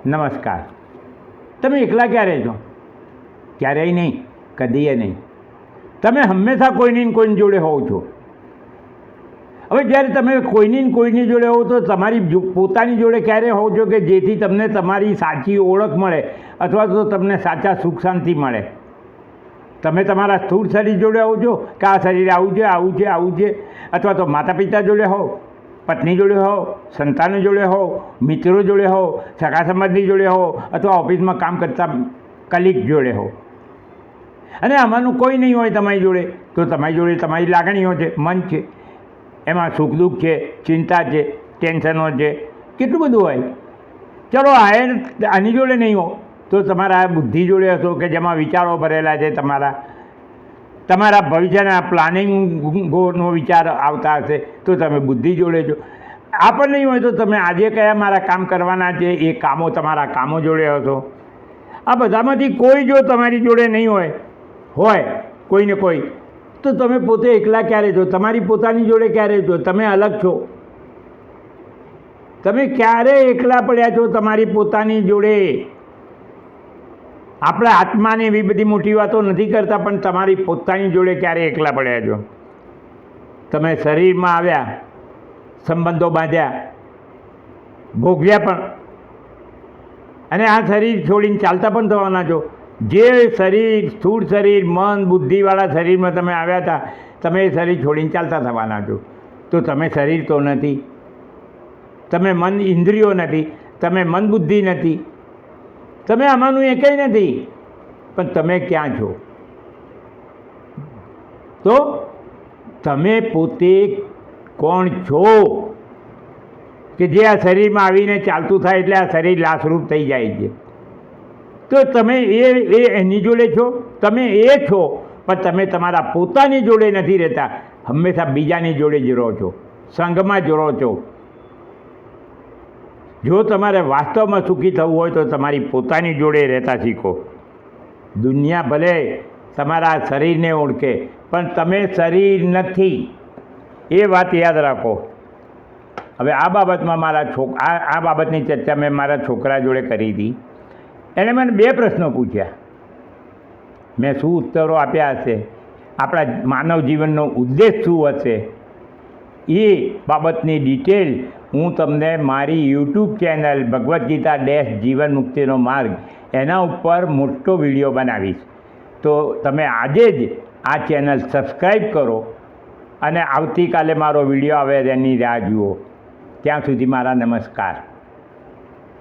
નમસ્કાર. તમે એકલા ક્યારે છો? ક્યારેય નહીં, કદીએ નહીં. તમે હંમેશા કોઈની ને કોઈની જોડે હોવ છો. હવે જ્યારે તમે કોઈની જોડે હોવ તો તમારી પોતાની જોડે ક્યારે હોવ છો કે જેથી તમને તમારી સાચી ઓળખ મળે અથવા તો તમને સાચા સુખ શાંતિ મળે? તમે તમારા સ્થૂળ શરીર જોડે હોવ છો કે આ શરીર આવું છે આવું છે આવું છે, અથવા તો માતા પિતા જોડે હોવ, પત્ની જોડે હોવ, સંતાનો જોડે હોવ, મિત્રો જોડે હોવ, સગા સંબંધી જોડે હોવ, અથવા ઓફિસમાં કામ કરતા કલીગ જોડે હોવ, અને આમાંનું કોઈ નહીં હોય તમારી જોડે, તો તમારી જોડે તમારી લાગણીઓ છે, મન છે, એમાં સુખ દુઃખ છે, ચિંતા છે, ટેન્શનો છે, કેટલું બધું હોય. ચલો આની જોડે નહીં હો તો તમારા બુદ્ધિ જોડે હશો કે જેમાં વિચારો ભરેલા છે, તમારા ભવિષ્યના પ્લાનિંગનો વિચાર આવતા હશે તો તમે બુદ્ધિ જોડે છો. આ પણ નહીં હોય તો તમે આજે કયા મારા કામ કરવાના છે એ કામો તમારા કામો જોડે હશો. આ બધામાંથી કોઈ જો તમારી જોડે નહીં હોય કોઈ ને કોઈ, તો તમે પોતે એકલા ક્યારે છો? તમારી પોતાની જોડે ક્યારે છો? તમે અલગ છો? તમે ક્યારે એકલા પડ્યા છો તમારી પોતાની જોડે? આપણે આત્માને એવી બધી મોટી વાતો નથી કરતા, પણ તમારી પોતાની જોડે ક્યારે એકલા પડ્યા છો? તમે શરીરમાં આવ્યા, સંબંધો બાંધ્યા, ભોગવ્યા પણ, અને આ શરીર છોડીને ચાલતા પણ થવાના છો. જે શરીર, સ્થૂળ શરીર, મન બુદ્ધિવાળા શરીરમાં તમે આવ્યા હતા, તમે એ શરીર છોડીને ચાલતા થવાના છો. તો તમે શરીર તો નથી, તમે મન ઇન્દ્રિયો નથી, તમે મન બુદ્ધિ નથી, તમે આમાંનું એકેય નથી, પણ તમે ક્યાં છો? તો તમે પોતે કોણ છો કે જે આ શરીરમાં આવીને ચાલતું થાય એટલે આ શરીર લાશરૂપ થઈ જાય છે? તો તમે એની જોડે છો, તમે એ છો, પણ તમે તમારા પોતાની જોડે નથી રહેતા, હંમેશા બીજાની જોડે જ રહો છો, સંઘમાં જ રહો છો. જો તમારે વાસ્તવમાં સુખી થવું હોય તો તમારી પોતાની જોડે રહેતા શીખો. દુનિયા ભલે તમારા શરીરને ઓળખે, પણ તમે શરીર નથી, એ વાત યાદ રાખો. હવે આ બાબતમાં આ બાબતની ચર્ચા મેં મારા છોકરા જોડે કરી હતી. એણે મને 2 પ્રશ્નો પૂછ્યા. મેં શું ઉત્તરો આપ્યા હશે, આપણા માનવ જીવનનો ઉદ્દેશ શું હશે, એ બાબતની ડિટેલ હું તમને મારી યુટ્યુબ ચેનલ ભગવદ્ ગીતા જીવન મુક્તિનો માર્ગ એના ઉપર મોટો વિડીયો બનાવીશ. તો તમે આજે જ આ ચેનલ સબસ્ક્રાઈબ કરો અને આવતીકાલે મારો વિડીયો આવે એની રાહ જુઓ. ત્યાં સુધી મારા નમસ્કાર.